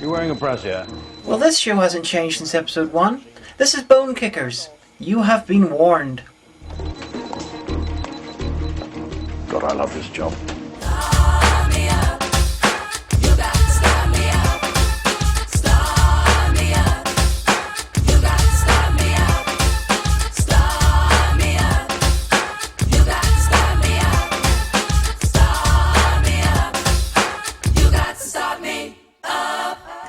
You wearing a brassiere? Well, this show hasn't changed since episode 1. This is Bonekickers. You have been warned. God, I love this job.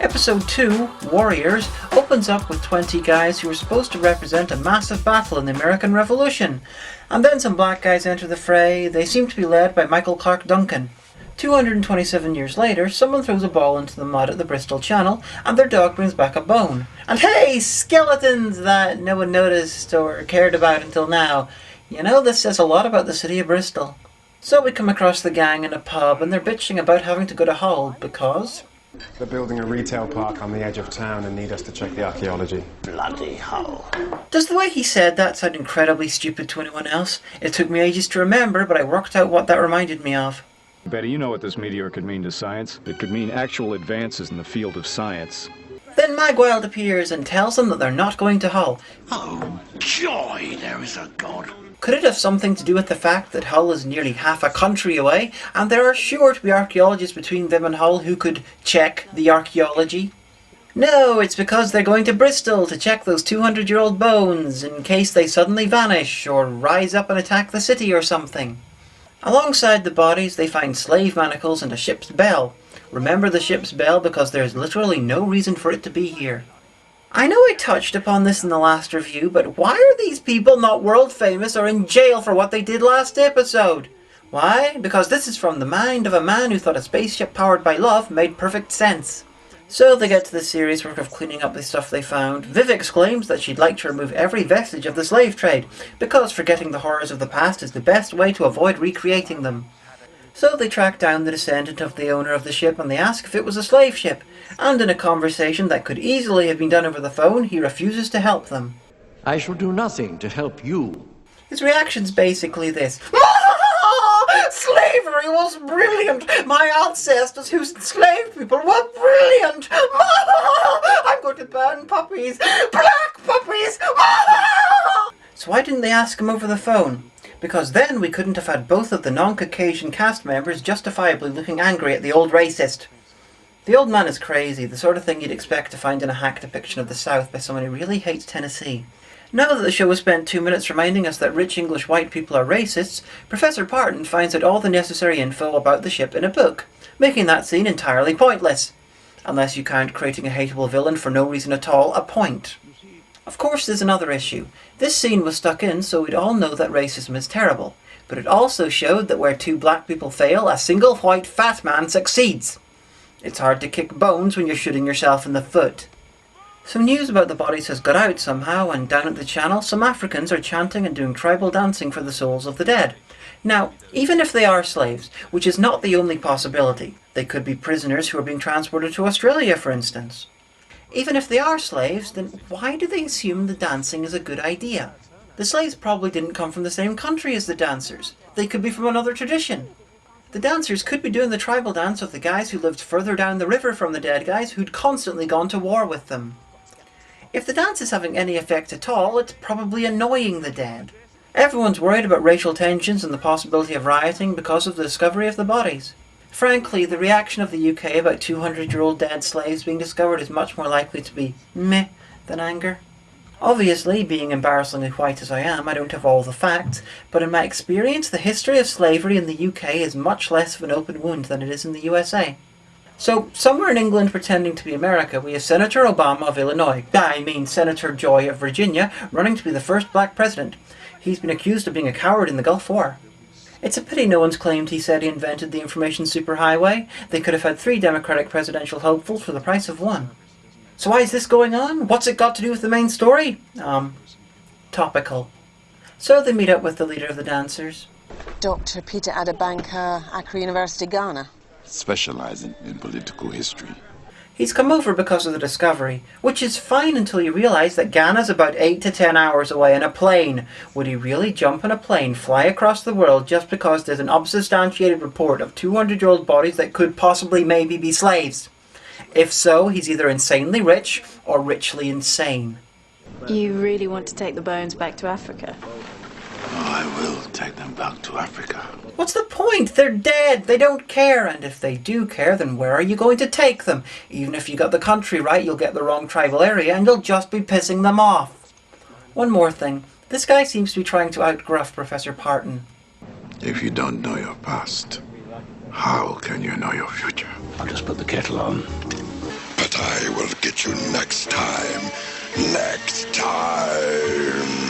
Episode 2, Warriors, opens up with 20 guys who are supposed to represent a massive battle in the American Revolution. And then some black guys enter the fray. They seem to be led by Michael Clark Duncan. 227 years later, someone throws a ball into the mud at the Bristol Channel, and their dog brings back a bone. And hey, skeletons that no one noticed or cared about until now. You know, this says a lot about the city of Bristol. So we come across the gang in a pub, and they're bitching about having to go to Hull because... They're building a retail park on the edge of town and need us to check the archaeology. Bloody Hull. Does the way he said that sound incredibly stupid to anyone else? It took me ages to remember, but I worked out what that reminded me of. Betty, you know what this meteor could mean to science. It could mean actual advances in the field of science. Then Magwild appears and tells them that they're not going to Hull. Oh, joy, there is a God. Could it have something to do with the fact that Hull is nearly half a country away, and there are sure to be archaeologists between them and Hull who could check the archaeology? No, it's because they're going to Bristol to check those 200-year-old bones in case they suddenly vanish or rise up and attack the city or something. Alongside the bodies, they find slave manacles and a ship's bell. Remember the ship's bell because there's literally no reason for it to be here. I know I touched upon this in the last review, but why are these people not world famous or in jail for what they did last episode? Why? Because this is from the mind of a man who thought a spaceship powered by love made perfect sense. So they get to the serious work of cleaning up the stuff they found. Viv exclaims that she'd like to remove every vestige of the slave trade, because forgetting the horrors of the past is the best way to avoid recreating them. So they track down the descendant of the owner of the ship and they ask if it was a slave ship, and in a conversation that could easily have been done over the phone, he refuses to help them. I shall do nothing to help you. His reaction's basically this. Slavery was brilliant! My ancestors who enslaved people were brilliant! I'm going to burn puppies! Black puppies! So why didn't they ask him over the phone? Because then we couldn't have had both of the non-Caucasian cast members justifiably looking angry at the old racist. The old man is crazy, the sort of thing you'd expect to find in a hack depiction of the South by someone who really hates Tennessee. Now that the show has spent 2 minutes reminding us that rich English white people are racists, Professor Parton finds out all the necessary info about the ship in a book, making that scene entirely pointless. Unless you count creating a hateable villain for no reason at all a point. Of course there's another issue. This scene was stuck in so we'd all know that racism is terrible, but it also showed that where two black people fail, a single white fat man succeeds. It's hard to kick bones when you're shooting yourself in the foot. So news about the bodies has got out somehow, and down at the channel some Africans are chanting and doing tribal dancing for the souls of the dead. Now, even if they are slaves, which is not the only possibility, they could be prisoners who are being transported to Australia, for instance. Even if they are slaves, then why do they assume the dancing is a good idea? The slaves probably didn't come from the same country as the dancers. They could be from another tradition. The dancers could be doing the tribal dance with the guys who lived further down the river from the dead guys who'd constantly gone to war with them. If the dance is having any effect at all, it's probably annoying the dead. Everyone's worried about racial tensions and the possibility of rioting because of the discovery of the bodies. Frankly, the reaction of the UK about 200-year-old dead slaves being discovered is much more likely to be meh than anger. Obviously, being embarrassingly white as I am, I don't have all the facts, but in my experience, the history of slavery in the UK is much less of an open wound than it is in the USA. So, somewhere in England pretending to be America, we have Senator Obama of Illinois, Senator Joy of Virginia, running to be the first black president. He's been accused of being a coward in the Gulf War. It's a pity no one's claimed he said he invented the information superhighway. They could have had 3 Democratic presidential hopefuls for the price of 1. So why is this going on? What's it got to do with the main story? Topical. So they meet up with the leader of the dancers. Dr. Peter Adabanka, Accra University, Ghana. Specializing in political history. He's come over because of the discovery, which is fine until you realise that Ghana's about 8 to 10 hours away in a plane. Would he really jump in a plane, fly across the world just because there's an unsubstantiated report of 200-year-old bodies that could possibly maybe be slaves? If so, he's either insanely rich or richly insane. You really want to take the bones back to Africa? I will take them back to Africa. What's the point? They're dead. They don't care. And if they do care, then where are you going to take them? Even if you got the country right, you'll get the wrong tribal area and you'll just be pissing them off. One more thing. This guy seems to be trying to outgruff Professor Parton. If you don't know your past, how can you know your future? I'll just put the kettle on. But I will get you next time. Next time.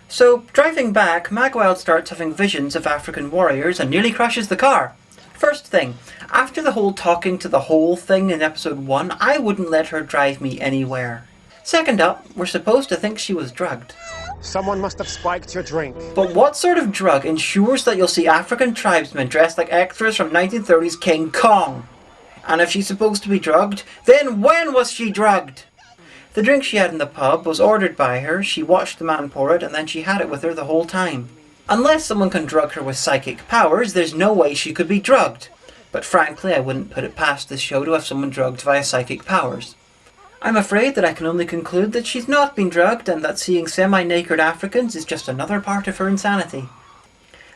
So, driving back, Magwild starts having visions of African warriors and nearly crashes the car. First thing, after the whole talking to the whole thing in episode 1, I wouldn't let her drive me anywhere. Second up, we're supposed to think she was drugged. Someone must have spiked your drink. But what sort of drug ensures that you'll see African tribesmen dressed like extras from 1930s King Kong? And if she's supposed to be drugged, then when was she drugged? The drink she had in the pub was ordered by her, she watched the man pour it, and then she had it with her the whole time. Unless someone can drug her with psychic powers, there's no way she could be drugged. But frankly, I wouldn't put it past this show to have someone drugged via psychic powers. I'm afraid that I can only conclude that she's not been drugged and that seeing semi-naked Africans is just another part of her insanity.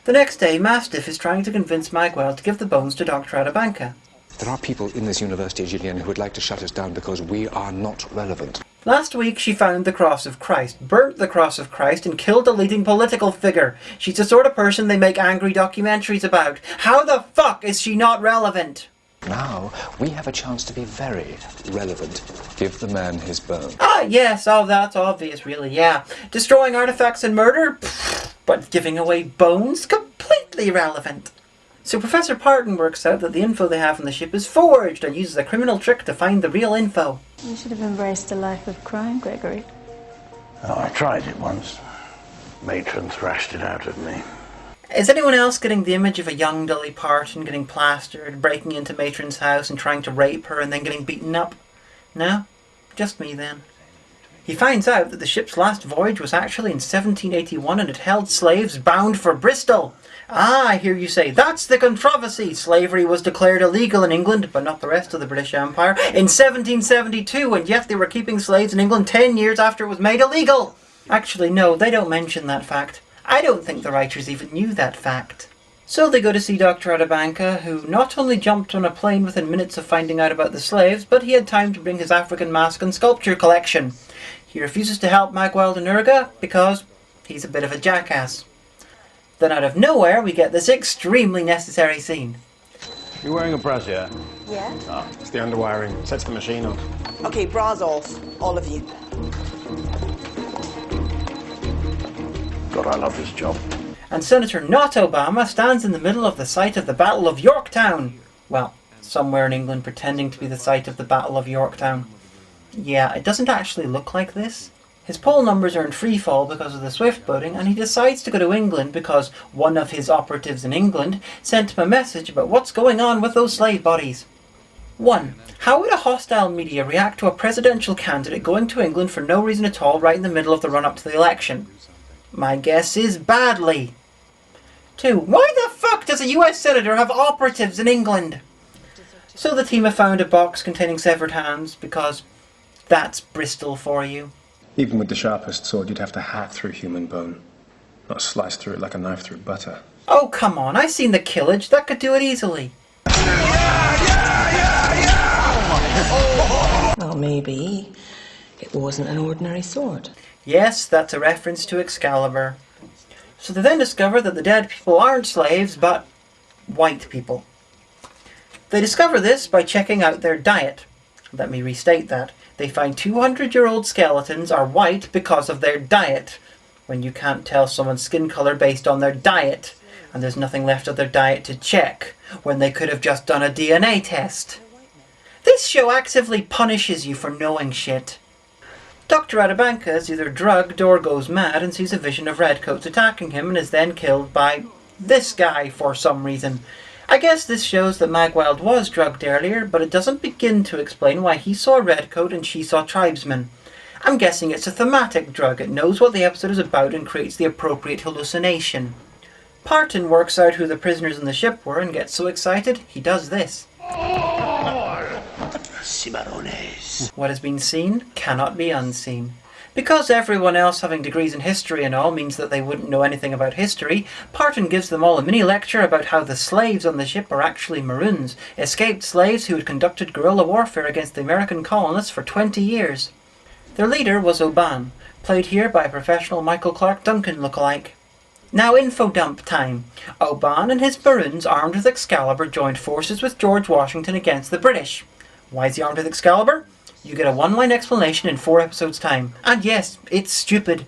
The next day, Mastiff is trying to convince Magwell to give the bones to Dr. Adabanka. There are people in this university, Gillian, who would like to shut us down because we are not relevant. Last week she found the Cross of Christ, burnt the Cross of Christ and killed a leading political figure. She's the sort of person they make angry documentaries about. How the fuck is she not relevant? Now, we have a chance to be very relevant. Give the man his bone. Ah, yes, oh, that's obvious, really, yeah. Destroying artifacts and murder? Pfft, but giving away bones? Completely irrelevant. So Professor Parton works out that the info they have on the ship is forged and uses a criminal trick to find the real info. You should have embraced a life of crime, Gregory. Oh, I tried it once. Matron thrashed it out of me. Is anyone else getting the image of a young Dolly Parton getting plastered, breaking into Matron's house and trying to rape her and then getting beaten up? No? Just me then. He finds out that the ship's last voyage was actually in 1781 and it held slaves bound for Bristol. Ah, I hear you say, that's the controversy. Slavery was declared illegal in England, but not the rest of the British Empire, in 1772, and yet they were keeping slaves in England 10 years after it was made illegal. Actually, no, they don't mention that fact. I don't think the writers even knew that fact. So they go to see Dr. Adabanka, who not only jumped on a plane within minutes of finding out about the slaves, but he had time to bring his African mask and sculpture collection. He refuses to help Magwell and Urga because he's a bit of a jackass. Then out of nowhere we get this extremely necessary scene. You wearing a brassiere? Yeah? Oh. It's the underwiring. Sets the machine off. Okay, bras off, all of you. God, I love this job. And Senator Not Obama stands in the middle of the site of the Battle of Yorktown. Well, somewhere in England pretending to be the site of the Battle of Yorktown. Yeah, it doesn't actually look like this. His poll numbers are in free fall because of the Swift voting, and he decides to go to England because one of his operatives in England sent him a message about what's going on with those slave bodies. 1. How would a hostile media react to a presidential candidate going to England for no reason at all right in the middle of the run-up to the election? My guess is badly. 2. Why the fuck does a US senator have operatives in England? So the team have found a box containing severed hands because that's Bristol for you. Even with the sharpest sword, you'd have to hack through human bone, not slice through it like a knife through butter. Oh, come on, I've seen the Killage. That could do it easily. Well, maybe it wasn't an ordinary sword. Yes, that's a reference to Excalibur. So they then discover that the dead people aren't slaves, but white people. They discover this by checking out their diet. Let me restate that. They find 200-year-old skeletons are white because of their diet. When you can't tell someone's skin colour based on their diet, and there's nothing left of their diet to check, when they could have just done a DNA test. This show actively punishes you for knowing shit. Dr. Adabanka is either drugged or goes mad and sees a vision of redcoats attacking him and is then killed by this guy for some reason. I guess this shows that Magwild was drugged earlier, but it doesn't begin to explain why he saw a redcoat and she saw tribesmen. I'm guessing it's a thematic drug. It knows what the episode is about and creates the appropriate hallucination. Parton works out who the prisoners in the ship were and gets so excited, he does this. Cimarrones. What has been seen cannot be unseen. Because everyone else having degrees in history and all means that they wouldn't know anything about history, Parton gives them all a mini lecture about how the slaves on the ship are actually Maroons, escaped slaves who had conducted guerrilla warfare against the American colonists for 20 years. Their leader was Oban, played here by a professional Michael Clark Duncan lookalike. Now info dump time. Oban and his Maroons armed with Excalibur joined forces with George Washington against the British. Why is he armed with Excalibur? You get a one-line explanation in 4 episodes' time. And yes, it's stupid.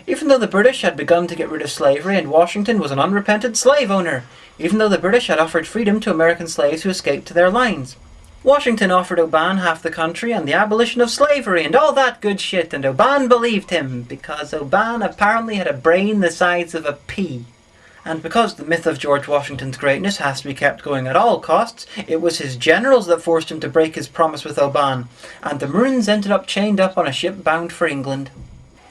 Even though the British had begun to get rid of slavery and Washington was an unrepentant slave owner. Even though the British had offered freedom to American slaves who escaped to their lines. Washington offered Oban half the country and the abolition of slavery and all that good shit, and Oban believed him, because Oban apparently had a brain the size of a pea. And because the myth of George Washington's greatness has to be kept going at all costs, it was his generals that forced him to break his promise with Oban, and the Maroons ended up chained up on a ship bound for England.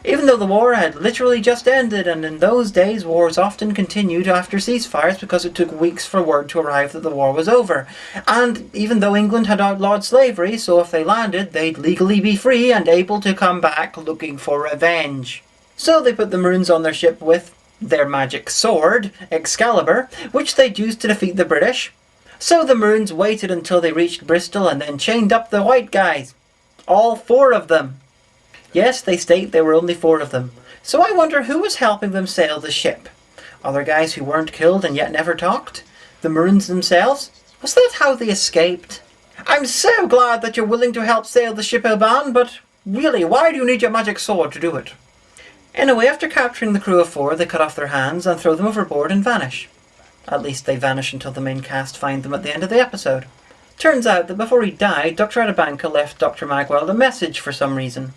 Even though the war had literally just ended, and in those days wars often continued after ceasefires because it took weeks for word to arrive that the war was over. And even though England had outlawed slavery, so if they landed, they'd legally be free and able to come back looking for revenge. So they put the Maroons on their ship with their magic sword, Excalibur, which they'd used to defeat the British. So the Maroons waited until they reached Bristol and then chained up the white guys. All 4 of them. Yes, they state there were only 4 of them. So I wonder who was helping them sail the ship. Other guys who weren't killed and yet never talked? The Maroons themselves? Was that how they escaped? I'm so glad that you're willing to help sail the ship, Oban, but really, why do you need your magic sword to do it? Anyway, after capturing the crew of 4, they cut off their hands and throw them overboard and vanish. At least they vanish until the main cast find them at the end of the episode. Turns out that before he died, Dr. Adabanka left Dr. Magwell a message for some reason.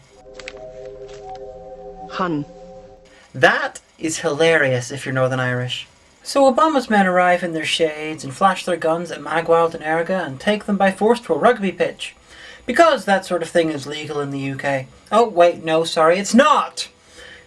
Hun. That is hilarious if you're Northern Irish. So Obama's men arrive in their shades and flash their guns at Magwald and Erga and take them by force to a rugby pitch. Because that sort of thing is legal in the UK. Oh wait, no, sorry, it's not!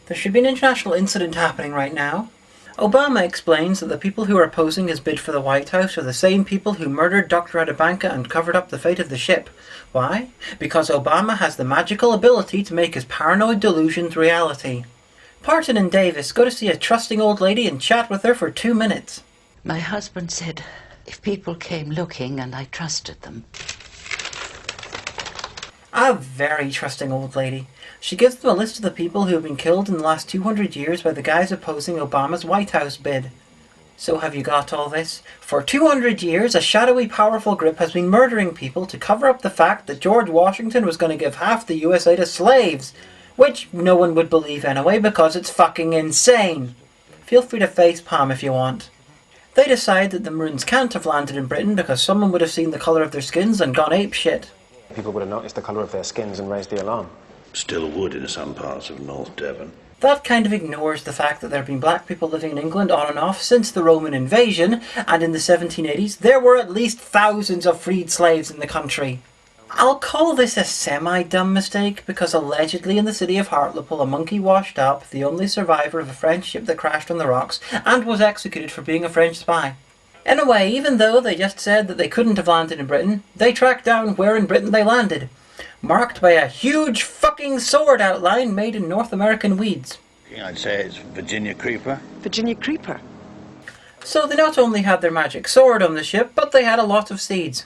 There should be an international incident happening right now. Obama explains that the people who are opposing his bid for the White House are the same people who murdered Dr. Adabanka and covered up the fate of the ship. Why? Because Obama has the magical ability to make his paranoid delusions reality. Parton and Davis go to see a trusting old lady and chat with her for 2 minutes. My husband said if people came looking and I trusted them. A very trusting old lady. She gives them a list of the people who have been killed in the last 200 years by the guys opposing Obama's White House bid. So have you got all this? For 200 years, a shadowy, powerful group has been murdering people to cover up the fact that George Washington was going to give half the USA to slaves. Which no one would believe anyway, because it's fucking insane. Feel free to facepalm if you want. They decide that the Maroons can't have landed in Britain because someone would have seen the colour of their skins and gone apeshit. People would have noticed the colour of their skins and raised the alarm. Still would in some parts of North Devon. That kind of ignores the fact that there have been black people living in England on and off since the Roman invasion, and in the 1780s there were at least thousands of freed slaves in the country. I'll call this a semi-dumb mistake because allegedly in the city of Hartlepool a monkey washed up, the only survivor of a French ship that crashed on the rocks, and was executed for being a French spy. Anyway, even though they just said that they couldn't have landed in Britain, they tracked down where in Britain they landed. Marked by a huge fucking sword outline made in North American weeds. I'd say it's Virginia Creeper. Virginia Creeper. So they not only had their magic sword on the ship, but they had a lot of seeds.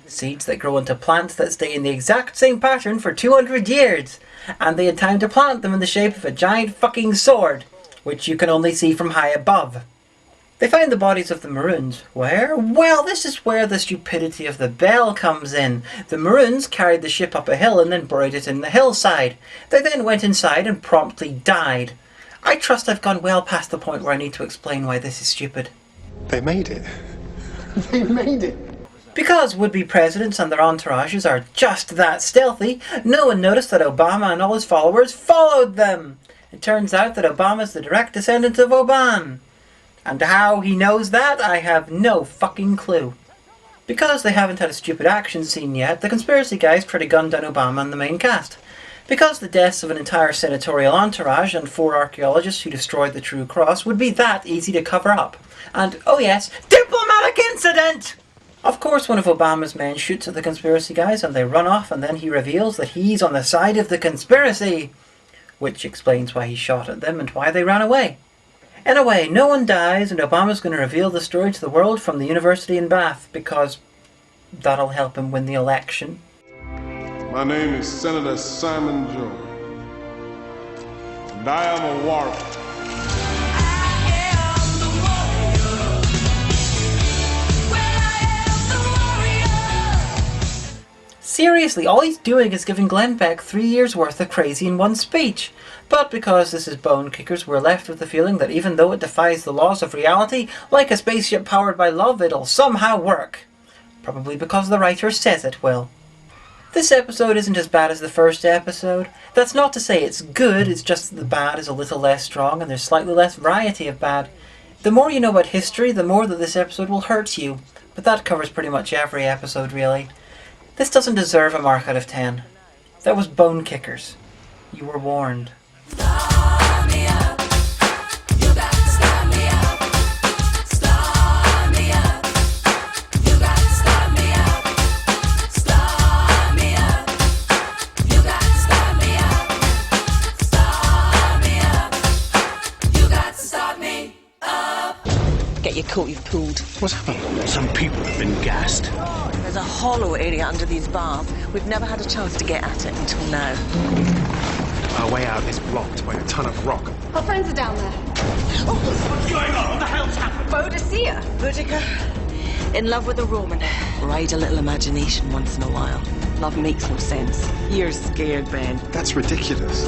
Seeds that grow into plants that stay in the exact same pattern for 200 years. And they had time to plant them in the shape of a giant fucking sword, which you can only see from high above. They find the bodies of the Maroons. Where? Well, this is where the stupidity of the bell comes in. The Maroons carried the ship up a hill and then buried it in the hillside. They then went inside and promptly died. I trust I've gone well past the point where I need to explain why this is stupid. They made it. They made it. Because would-be presidents and their entourages are just that stealthy, no one noticed that Obama and all his followers followed them. It turns out that Obama's the direct descendant of Oban. And how he knows that, I have no fucking clue. Because they haven't had a stupid action scene yet, the conspiracy guys try to gun down Obama and the main cast. Because the deaths of an entire senatorial entourage and 4 archaeologists who destroyed the True Cross would be that easy to cover up. And, oh yes, diplomatic incident! Of course, one of Obama's men shoots at the conspiracy guys and they run off, and then he reveals that he's on the side of the conspiracy, which explains why he shot at them and why they ran away. In a way, no one dies, and Obama's going to reveal the story to the world from the university in Bath, because that'll help him win the election. My name is Senator Simon Jones, and I am a warrior. Seriously, all he's doing is giving Glenn Beck 3 years worth of crazy in one speech. But because this is Bonekickers, we're left with the feeling that even though it defies the laws of reality, like a spaceship powered by love, it'll somehow work. Probably because the writer says it will. This episode isn't as bad as the first episode. That's not to say it's good, it's just that the bad is a little less strong and there's slightly less variety of bad. The more you know about history, the more that this episode will hurt you. But that covers pretty much every episode, really. This doesn't deserve a mark out of 10. That was Bonekickers. You were warned. Get your coat, you've pulled. What's happened? Some people have been gassed. There's a hollow area under these bars. We've never had a chance to get at it until now. Our way out is blocked by a ton of rock. Our friends are down there. What's going on? What the hell's happened? Boadicea. Boudica. In love with a Roman. Ride a little imagination once in a while. Love makes no sense. You're scared, Ben. That's ridiculous.